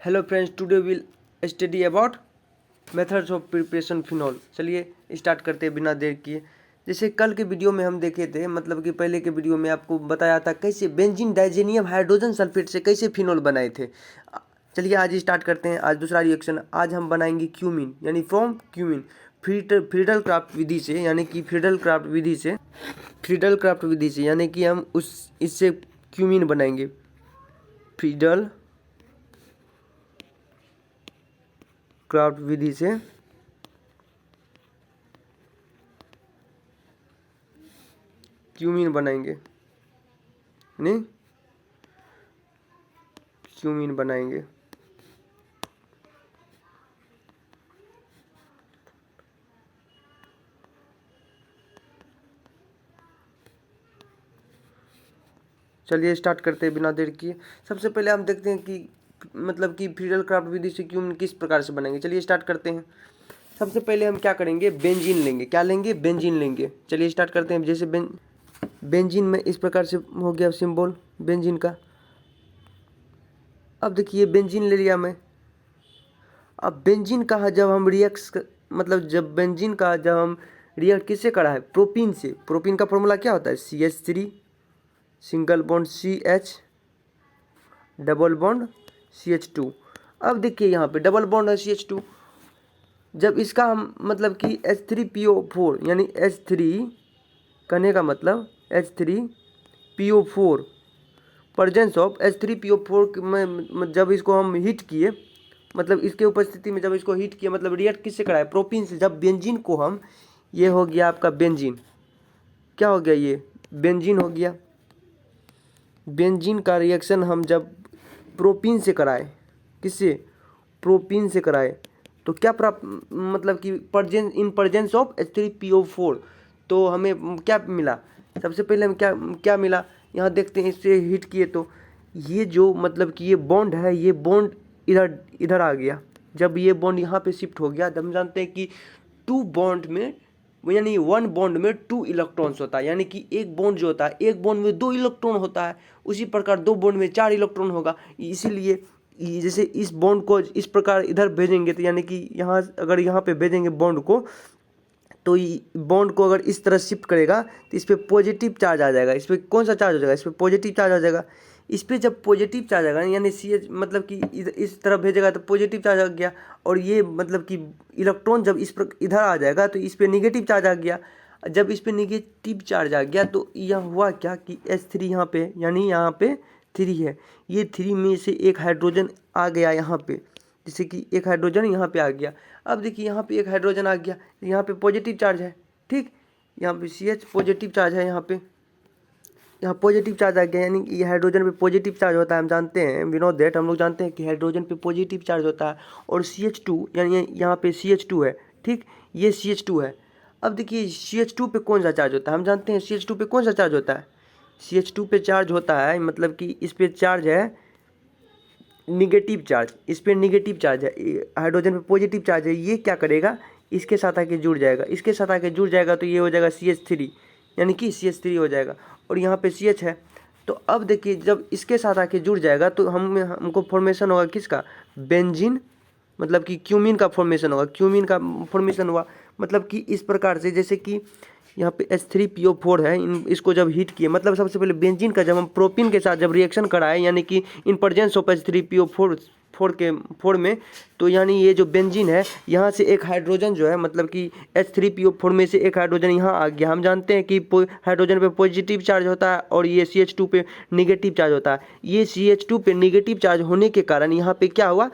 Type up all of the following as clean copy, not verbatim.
Hello friends, today will study about methods of preparation phenol. चलिए start करते हैं बिना देर किए। जैसे कल के वीडियो में हम देखे थे, मतलब कि पहले के वीडियो में आपको बताया था कैसे बेंजीन डाइजेनियम हाइड्रोजन सल्फेट से कैसे फिनॉल बनाए थे। चलिए आज स्टार्ट करते हैं। आज दूसरा रिएक्शन आज हम बनाएंगे क्यूमीन, यानी फ्रॉम क्यूमीन फ्रीडल क्राफ्ट विधि से, यानी कि फ्रीडल क्राफ्ट विधि से यानी कि हम इससे क्यूमीन बनाएंगे। फ्रीडल क्राफ्ट विधि से क्यूमीन बनाएंगे, नहीं क्यूमीन बनाएंगे। चलिए स्टार्ट करते हैं बिना देर किए। सबसे पहले हम देखते हैं कि मतलब कि फ्रीडल क्राफ्ट विधि से क्यूमीन किस प्रकार से बनाएंगे। चलिए स्टार्ट करते हैं। सबसे पहले हम क्या करेंगे, बेंजीन लेंगे। क्या लेंगे? बेंजीन लेंगे। चलिए स्टार्ट करते हैं। जैसे बेंजीन में इस प्रकार से हो गया सिंबल बेंजीन का। अब देखिए बेंजीन ले लिया मैं। अब बेंजीन का जब हम रिएक्ट किससे करा है? प्रोपीन से। प्रोपीन का फॉर्मूला क्या होता है? CH3 single bond CH double bond CH2। अब देखिए यहाँ पे डबल बॉन्ड है CH2। जब इसका हम मतलब कि H3PO4 यानी H3 कहने का मतलब H3PO4 प्रेजेंस ऑफ H3PO4 में जब इसको हम हीट किए, मतलब इसके उपस्थिति में जब इसको हीट किया, मतलब रिएक्ट किससे कराए? प्रोपीन से। जब बेंजीन को हम, ये हो गया आपका बेंजीन। क्या हो गया? ये बेंजीन हो गया। बेंजीन का रिएक्शन हम जब प्रोपीन से कराए, किससे? प्रोपीन से कराए, तो क्या प्राप्त, मतलब कि प्रेजेंस ऑफ H3PO4, तो हमें क्या मिला? सबसे पहले हम क्या मिला यहाँ देखते हैं। इससे हीट किए तो ये जो मतलब कि ये बॉन्ड है, ये बॉन्ड इधर आ गया। जब ये बॉन्ड यहाँ पे शिफ्ट हो गया, तब हम जानते हैं कि टू बॉन्ड में, यानी वन बॉन्ड में 2 इलेक्ट्रॉन्स होता है। यानी कि एक बॉन्ड जो होता है, एक बॉन्ड में 2 इलेक्ट्रॉन होता है, उसी प्रकार 2 बॉन्ड में 4 इलेक्ट्रॉन होगा। इसीलिए जैसे इस बॉन्ड को इस प्रकार इधर भेजेंगे, तो यानी कि यहाँ अगर यहाँ पे भेजेंगे बॉन्ड को, तो बॉन्ड को अगर इस तरह शिफ्ट करेगा तो इस पर पॉजिटिव चार्ज आ जाएगा। इस पर कौन सा चार्ज हो जाएगा? इस पर पॉजिटिव चार्ज आ जाएगा। इस पर जब पॉजिटिव चार्ज आएगा, यानी CH मतलब कि इस तरफ भेजेगा तो पॉजिटिव चार्ज आ गया, और ये मतलब कि इलेक्ट्रॉन जब इधर आ जाएगा तो इस पर निगेटिव चार्ज आ गया। जब इस पर निगेटिव चार्ज आ गया तो यह हुआ क्या कि H3 यहाँ पे, यानी यहाँ पे 3 है, ये 3 में से एक हाइड्रोजन आ गया यहाँ पे, जैसे कि एक हाइड्रोजन यहाँ पे आ गया। अब देखिए यहाँ पे एक हाइड्रोजन आ गया, यहाँ पे पॉजिटिव चार्ज है, ठीक। यहाँ पे CH पॉजिटिव चार्ज है, यहाँ पॉजिटिव चार्ज आ गया, यानी ये हाइड्रोजन पे पॉजिटिव चार्ज होता है। हम जानते हैं, वी नो दैट, हम लोग जानते हैं कि हाइड्रोजन पे पॉजिटिव चार्ज होता है। और CH2 यानी यहाँ पे CH2 है, ठीक, ये CH2 है। अब देखिए CH2 पे कौन सा चार्ज होता है? हम जानते हैं CH2 पे कौन सा चार्ज होता है? CH2 पे चार्ज होता है, मतलब कि इस पे चार्ज है निगेटिव चार्ज। इस पे निगेटिव चार्ज है, हाइड्रोजन पे पॉजिटिव चार्ज है। ये क्या करेगा? इसके साथ आके जुड़ जाएगा। इसके साथ आके जुड़ जाएगा तो ये हो जाएगा CH3, यानी कि CH3 हो जाएगा। और यहाँ पे CH है। तो अब देखिए जब इसके साथ आके जुड़ जाएगा तो हमको फॉर्मेशन होगा किसका? बेंजीन, मतलब कि क्यूमीन का फॉर्मेशन होगा। क्यूमीन का फॉर्मेशन हुआ मतलब कि इस प्रकार से, जैसे कि यहाँ पे H3PO4 है, इसको जब हीट किए, मतलब सबसे पहले बेंजीन का जब हम प्रोपीन के साथ जब रिएक्शन कराए, यानी कि इन प्रेजेंस ऑफ H3PO4 में, तो यानी ये जो बेंजीन है, यहाँ से एक हाइड्रोजन जो है, मतलब कि H3PO4 में से एक हाइड्रोजन यहाँ आ गया। हम जानते हैं कि हाइड्रोजन पे पॉजिटिव चार्ज होता है और ये CH2 पे निगेटिव चार्ज होता है। ये CH2 पे निगेटिव चार्ज होने के कारण यहाँ पे क्या हुआ,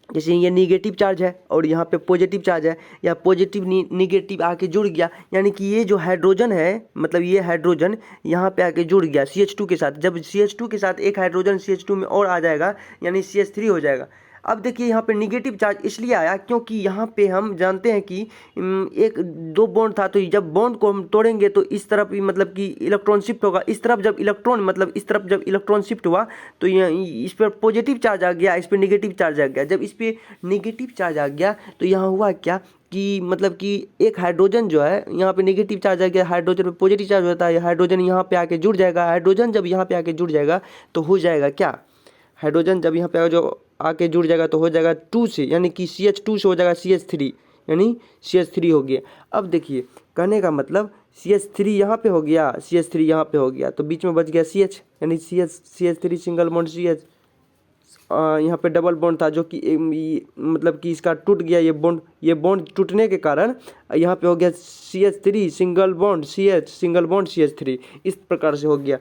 जैसे ये निगेटिव चार्ज है और यहाँ पे पॉजिटिव चार्ज है, या पॉजिटिव निगेटिव आके जुड़ गया, यानी कि ये जो हाइड्रोजन है, मतलब ये हाइड्रोजन यहाँ पे आके जुड़ गया CH2 के साथ। जब CH2 के साथ एक हाइड्रोजन CH2 में और आ जाएगा, यानी CH3 हो जाएगा। अब देखिए यहाँ पे निगेटिव चार्ज इसलिए आया क्योंकि यहाँ पे हम जानते हैं कि एक 2 बॉन्ड था, तो जब बॉन्ड को हम तोड़ेंगे तो इस तरफ मतलब कि इलेक्ट्रॉन शिफ्ट होगा। इस तरफ जब इलेक्ट्रॉन शिफ्ट हुआ तो इस पर पॉजिटिव चार्ज आ गया, इस पर निगेटिव चार्ज आ गया। जब इस पर निगेटिव चार्ज आ गया तो यहाँ हुआ क्या कि मतलब कि एक हाइड्रोजन जो है, यहाँ पे निगेटिव चार्ज आ गया, हाइड्रोजन पे पॉजिटिव चार्ज होता है, हाइड्रोजन यहाँ पे आके जुड़ जाएगा। हाइड्रोजन जब यहाँ पे आके जुड़ जाएगा तो हो जाएगा क्या? हाइड्रोजन जब यहाँ पे जो आके जुड़ जाएगा तो हो जाएगा 2 से, यानी कि CH2 से हो जाएगा CH3, यानी CH3 हो गया। अब देखिए कहने का मतलब CH3 यहाँ पे हो गया, CH3 यहाँ पे हो गया, तो बीच में बच गया CH, यानी CH3 सिंगल बॉन्ड CH। यहाँ पे डबल बॉन्ड था जो कि मतलब कि इसका टूट गया ये बॉन्ड टूटने के कारण यहाँ पे हो गया CH3 single bond CH, single bond CH3, इस प्रकार से हो गया।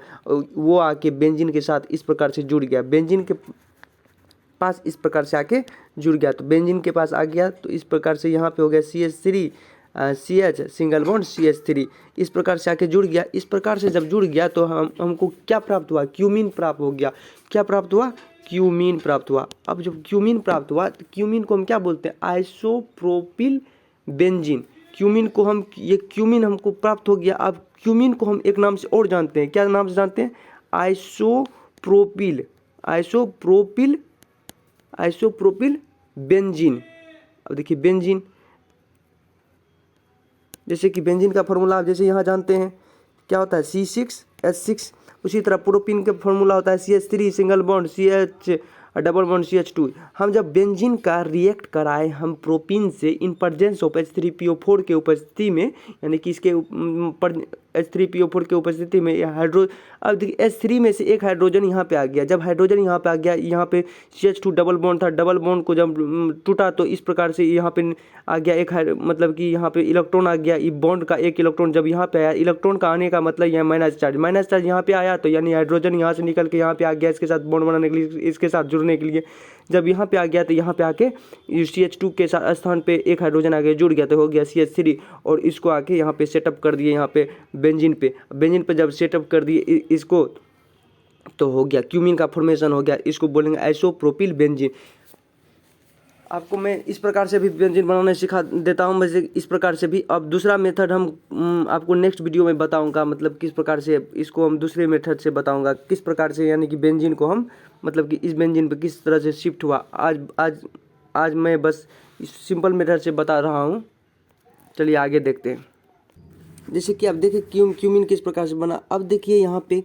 वो आके बेंजीन के साथ इस प्रकार से जुड़ गया, बेंजीन के पास इस प्रकार से आके जुड़ गया, तो बेंजीन के पास आ गया, तो इस प्रकार से यहाँ पे हो गया CH3 CH single bond CH3, इस प्रकार से आके जुड़ गया। इस प्रकार से जब जुड़ गया तो हमको क्या प्राप्त हुआ, क्यूमीन प्राप्त हो गया। क्या प्राप्त हुआ, क्यूमीन प्राप्त हुआ। अब जब क्यूमीन प्राप्त हुआ तो क्यूमीन को हम क्या बोलते हैं, आइसोप्रोपिल बेंजीन। क्यूमीन को हम, ये क्यूमीन हमको प्राप्त हो गया। अब क्यूमीन को हम एक नाम से और जानते हैं, क्या नाम से जानते हैं, आइसोप्रोपिल, आइसोप्रोपिल, आइसोप्रोपिल बेंजीन। अब देखिए बेंजीन, जैसे कि बेंजीन का फॉर्मूला आप जैसे यहाँ जानते हैं क्या होता है, C6H6। उसी तरह प्रोपीन का फॉर्मूला होता है CH3 single bond CH double bond CH2। हम जब बेंजीन का रिएक्ट कराए हम प्रोपीन से इन प्रेजेंस ऑफ H3PO4 के उपस्थिति में, यानी कि इसके H3PO4 के उपस्थिति में हाइड्रो, अब देखिए H3 में से एक हाइड्रोजन यहाँ पे आ गया। जब हाइड्रोजन यहाँ पे आ गया, यहाँ पे CH2 डबल बॉन्ड था, डबल बॉन्ड को जब टूटा तो इस प्रकार से यहाँ पे आ गया एक, मतलब कि यहाँ पे इलेक्ट्रॉन आ गया। इस बॉन्ड का एक इलेक्ट्रॉन जब यहाँ पे आया, इलेक्ट्रॉन का आने का मतलब यह माइनस चार्ज यहाँ पे आया, तो यानी हाइड्रोजन यहाँ से निकल के यहाँ पे आ गया इसके साथ बॉन्ड बनाने के लिए, इसके साथ जुड़ने के लिए। जब यहाँ पे आ गया तो यहाँ पे आके CH2 के स्थान पे एक हाइड्रोजन आगे जुड़ गया तो हो गया CH3, और इसको आके यहाँ पे सेटअप कर दिए, यहाँ पे बेंजीन पे जब सेटअप कर दिए इसको तो हो गया क्यूमीन का फॉर्मेशन हो गया। इसको बोलेंगे आइसोप्रोपिल बेंजीन। आपको मैं इस प्रकार से भी बेंजीन बनाना सिखा देता हूँ, वैसे इस प्रकार से भी। अब दूसरा मेथड हम आपको नेक्स्ट वीडियो में बताऊंगा, मतलब किस प्रकार से इसको हम दूसरे मेथड से बताऊंगा, किस प्रकार से यानी कि बेंजीन को हम, मतलब कि इस बेंजीन पे किस तरह से शिफ्ट हुआ। आज मैं बस इस सिंपल मेथड से बता रहा हूँ। चलिए आगे देखते हैं। जैसे कि आप देखिए क्यूमीन किस प्रकार से बना। अब देखिए यहाँ पे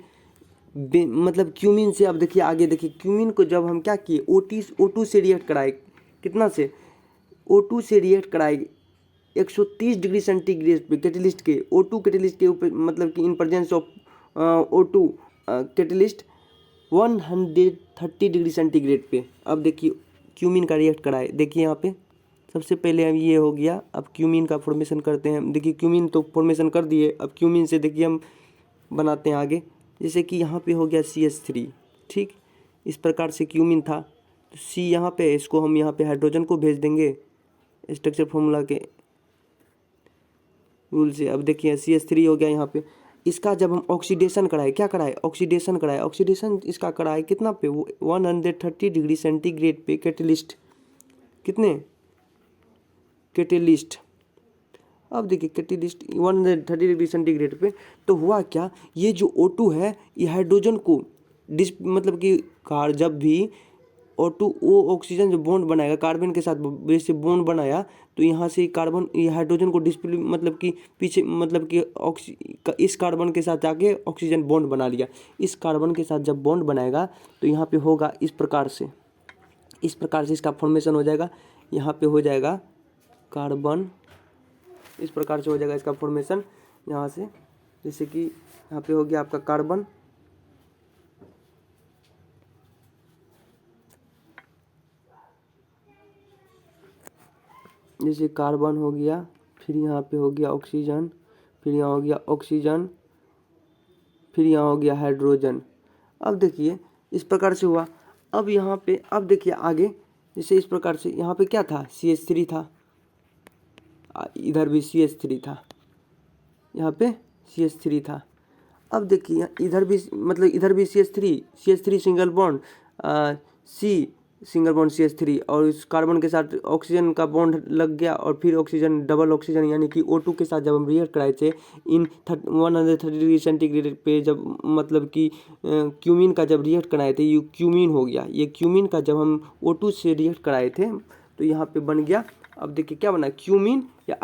मतलब क्यूमीन से, अब देखिए आगे देखिए क्यूमीन को जब हम क्या किए, O2 से रिएक्ट कराए, कितना से, O2 से रिएक्ट कराए 130 डिग्री सेंटीग्रेड पे कैटेलिस्ट के, O2 कैटेलिस्ट के ऊपर, मतलब कि in presence of O2 catalyst 130 degree centigrade पे। अब देखिए क्यूमीन का रिएक्ट कराए, देखिए यहाँ पे सबसे पहले अब ये हो गया। अब क्यूमीन का फॉर्मेशन करते हैं। देखिए क्यूमीन तो फॉर्मेशन कर दिए, अब क्यूमीन से देखिए हम बनाते हैं आगे। जैसे कि यहाँ पे हो गया CH3, ठीक, इस प्रकार से क्यूमीन था, तो C यहाँ पे, इसको हम यहाँ पे हाइड्रोजन को भेज देंगे स्ट्रक्चर फॉर्मूला के रूल से। अब देखिए CH3 हो गया यहाँ पे। इसका जब हम ऑक्सीडेशन कराए, क्या कराए, ऑक्सीडेशन कराए, ऑक्सीडेशन इसका कराए कितना पे, 130 डिग्री सेंटीग्रेड पे कैटेलिस्ट, कितने कैटेलिस्ट। अब देखिए कैटेलिस्ट 130 डिग्री सेंटीग्रेड पे, तो हुआ क्या, ये जो O2 है ये हाइड्रोजन को मतलब कि जब भी O2 वो ऑक्सीजन जो बॉन्ड बनाएगा कार्बन के साथ, जैसे बॉन्ड बनाया तो यहाँ से कार्बन, ये हाइड्रोजन को डिस्प्ले, मतलब कि पीछे, मतलब कि इस कार्बन के साथ जाके ऑक्सीजन बॉन्ड बना लिया। इस कार्बन के साथ जब बॉन्ड बनाएगा तो यहाँ पे होगा इस प्रकार से, इस प्रकार से इसका फॉर्मेशन हो जाएगा। यहाँ पे हो जाएगा कार्बन, इस प्रकार से हो जाएगा इसका फॉर्मेशन यहाँ से। जैसे कि यहाँ पे हो गया आपका कार्बन, जैसे कार्बन हो गया, फिर यहाँ पे हो गया ऑक्सीजन, फिर यहाँ हो गया ऑक्सीजन, फिर यहाँ हो गया हाइड्रोजन। अब देखिए इस प्रकार से हुआ। अब यहाँ पे, अब देखिए आगे, जैसे इस प्रकार से यहाँ पे क्या था, CH3 था, इधर भी CH3 था, यहाँ पे CH3 था। अब देखिए इधर भी, मतलब इधर भी CH3 single bond C single bond CH3, और इस कार्बन के साथ ऑक्सीजन का बॉन्ड लग गया, और फिर ऑक्सीजन डबल ऑक्सीजन यानी कि O2 के साथ जब हम रिएक्ट कराए थे इन 130 डिग्री सेंटीग्रेड पे, जब मतलब कि क्यूमीन का जब रिएक्ट कराए थे, ये क्यूमीन हो गया। ये क्यूमीन का जब हम O2 से रिएक्ट कराए थे तो यहाँ पे बन गया। अब देखिए क्या बना, क्यूमीन या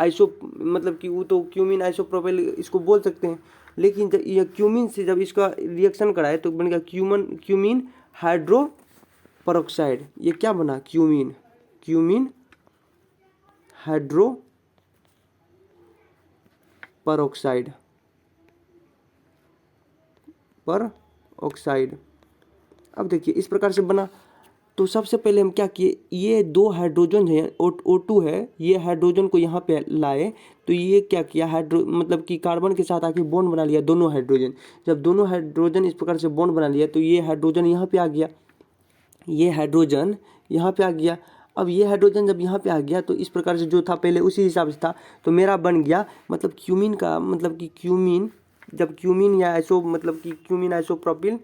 मतलब कि वो तो क्यूमीन आइसोप्रोपिल इसको बोल सकते हैं, लेकिन जब ये क्यूमीन से जब इसका रिएक्शन कराए तो बन गया क्यूमीन परऑक्साइड, ये क्या बना, cumene, cumene hydro peroxide, peroxide. अब देखिए इस प्रकार से बना। तो सबसे पहले हम क्या किए, ये दो हाइड्रोजन है, O2 है, ये हाइड्रोजन को यहाँ पे लाए, तो ये क्या किया, मतलब कि कार्बन के साथ आके बॉन्ड बना लिया दोनों हाइड्रोजन। जब दोनों हाइड्रोजन इस प्रकार से बॉन्ड बना लिया तो ये हाइड्रोजन यहाँ पे आ गया, ये हाइड्रोजन यहाँ पे आ गया। अब ये हाइड्रोजन जब यहाँ पे आ गया तो इस प्रकार से जो था पहले उसी हिसाब से था, तो मेरा बन गया मतलब क्यूमीन का, मतलब कि क्यूमीन, जब क्यूमीन या आइसो मतलब कि क्यूमीन आइसोप्रोपिल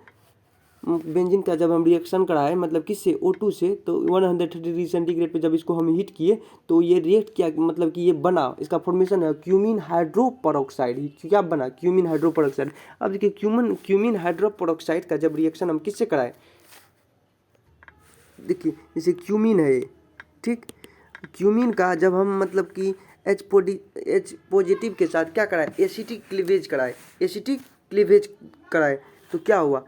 बेंजीन का जब हम रिएक्शन कराए मतलब किससे, O2 से, तो 130 डिग्री सेंटीग्रेड पे जब इसको हम हीट किए तो ये रिएक्ट किया, मतलब कि ये बना, इसका फॉर्मेशन है क्यूमीन हाइड्रो परऑक्साइड। क्या बना, क्यूमीन हाइड्रो परऑक्साइड। अब देखिए क्यूमीन हाइड्रो परऑक्साइड का जब रिएक्शन हम किससे कराए, देखिए जैसे क्यूमीन है, ठीक, क्यूमीन का जब हम मतलब कि H पॉजिटिव के साथ क्या कराए, एसिटिक क्लीवेज कराए, एसिटिक क्लीवेज कराए, तो क्या हुआ,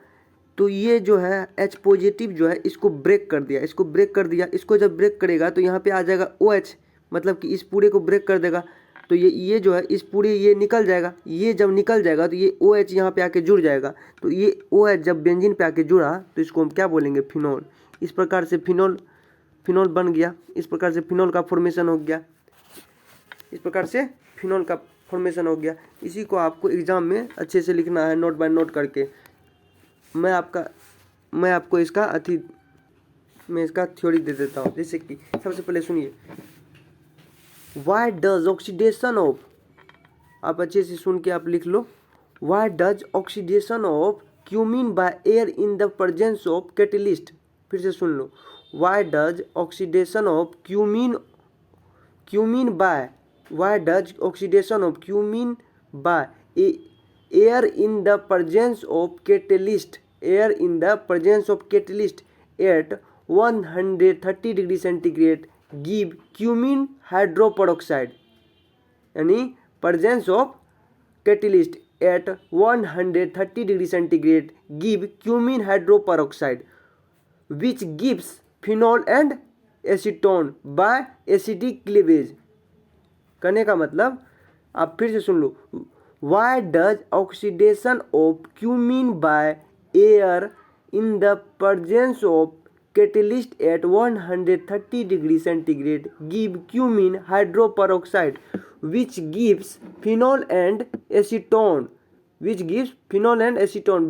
तो ये जो है H पॉजिटिव जो है इसको ब्रेक कर दिया, इसको ब्रेक कर दिया। इसको जब ब्रेक करेगा तो यहाँ पे आ जाएगा OH, मतलब कि इस पूरे को ब्रेक कर देगा, तो ये जो है इस पूरे ये निकल जाएगा। ये जब निकल जाएगा तो ये OH यहाँ पे आके जुड़ जाएगा, तो ये OH जब बेंजीन पे आके जुड़ा तो इसको हम क्या बोलेंगे, फिनोल। इस प्रकार से फिनोल बन गया, इस प्रकार से फिनोल का फॉर्मेशन हो गया, इस प्रकार से फिनोल का फॉर्मेशन हो गया। इसी को आपको एग्जाम में अच्छे से लिखना है, नोट बाय नोट करके। मैं आपको इसका मैं इसका थ्योरी दे देता हूँ। जैसे कि सबसे पहले सुनिए, व्हाई डज ऑक्सीडेशन ऑफ, आप अच्छे से सुन के आप लिख लो, why does oxidation of cumene by air in the presence of catalyst. फिर से सुन लो, why does oxidation of cumene by, why does oxidation of cumene by air in the presence of catalyst, air in the presence of catalyst at 130 degree centigrade give cumin hydroperoxide, यानी presence of catalyst at 130 degree centigrade give cumin hydroperoxide which gives phenol and acetone by acidic cleavage। कहने का मतलब, आप फिर से सुन लो, why does oxidation of cumin by air in the presence of catalyst at 130 degree centigrade give cumin hydroperoxide which gives phenol and acetone,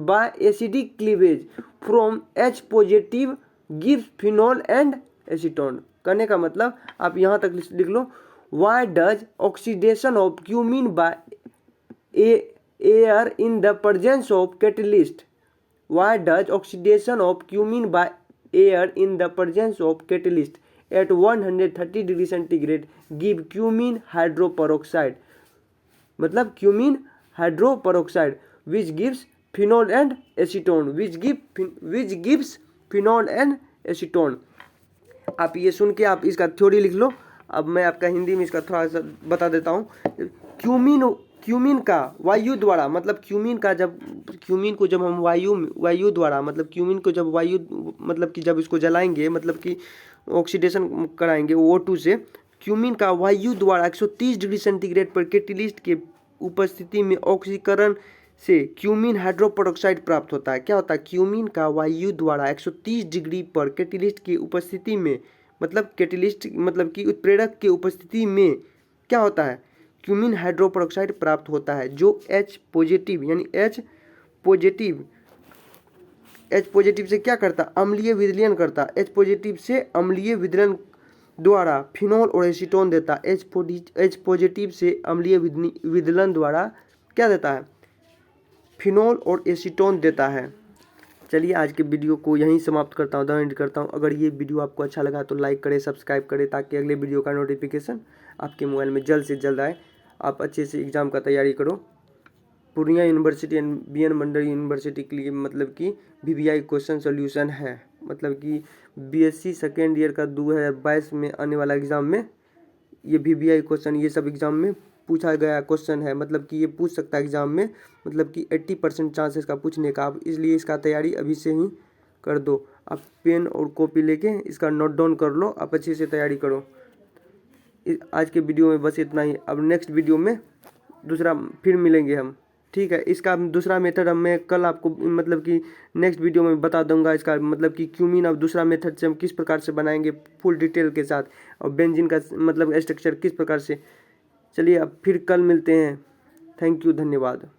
by acidic cleavage from H positive gives phenol and acetone। कहने का मतलब आप यहाँ तक लिख लो, why does oxidation of cumin by air in the presence of catalyst, why does oxidation of cumin by air in the presence of catalyst at 130 degree centigrade give cumin hydroperoxide, मतलब cumin hydroperoxide which gives phenol and acetone, which gives phenol and acetone। आप ये सुन के आप इसका theory लिख लो। अब मैं आपका हिंदी में इसका थोड़ा सा बता देता हूँ। क्यूमीन का वायु द्वारा, मतलब क्यूमीन को जब हम वायु द्वारा, मतलब क्यूमीन को जब वायु, मतलब कि जब इसको जलाएंगे, मतलब कि ऑक्सीडेशन कराएंगे O2 से, क्यूमीन का वायु द्वारा 130 डिग्री सेंटीग्रेड पर कैटलिस्ट के उपस्थिति में ऑक्सीकरण से क्यूमीन हाइड्रोपेरोक्साइड प्राप्त होता है। क्या होता है, क्यूमीन का वायु द्वारा 130 डिग्री पर कैटलिस्ट की उपस्थिति में, मतलब कैटलिस्ट मतलब कि उत्प्रेरक के उपस्थिति में क्या होता है, क्यूमीन हाइड्रोपेरोक्साइड प्राप्त होता है, जो H पॉजिटिव, यानी H पॉजिटिव से क्या करता, अम्लीय विदलन करता, H पॉजिटिव से अम्लीय विदलन द्वारा फिनोल और एसीटोन देता। H पॉजिटिव से अम्लीय विदलन द्वारा क्या देता है, फिनोल और एसीटोन देता है। चलिए आज के वीडियो को यहीं समाप्त करता हूँ, एंड करता हूँ। अगर ये वीडियो आपको अच्छा लगा तो लाइक करें, सब्सक्राइब करें, ताकि अगले वीडियो का नोटिफिकेशन आपके मोबाइल में जल्द से जल्द आए। आप अच्छे से एग्ज़ाम का तैयारी करो। Purnia university and BN Mandal university के लिए मतलब कि VVI क्वेश्चन सोल्यूशन है, मतलब कि BSc सेकेंड ईयर का 2022 में आने वाला एग्ज़ाम में ये VVI क्वेश्चन, ये सब एग्ज़ाम में पूछा गया क्वेश्चन है, मतलब कि ये पूछ सकता है एग्ज़ाम में, मतलब कि 80% चांसेस का पूछने का। आप इसलिए इसका तैयारी अभी से ही कर दो। आप पेन और कॉपी लेके इसका नोट डाउन कर लो, आप अच्छे से तैयारी करो। आज के वीडियो में बस इतना ही। अब नेक्स्ट वीडियो में दूसरा फिर मिलेंगे हम, ठीक है। इसका दूसरा मेथड मैं कल आपको मतलब कि नेक्स्ट वीडियो में बता दूंगा। इसका मतलब कि क्यूमीन अब दूसरा मेथड से हम किस प्रकार से बनाएंगे फुल डिटेल के साथ, और बेंजीन का मतलब स्ट्रक्चर किस प्रकार से। चलिए अब फिर कल मिलते हैं। थैंक यू, धन्यवाद।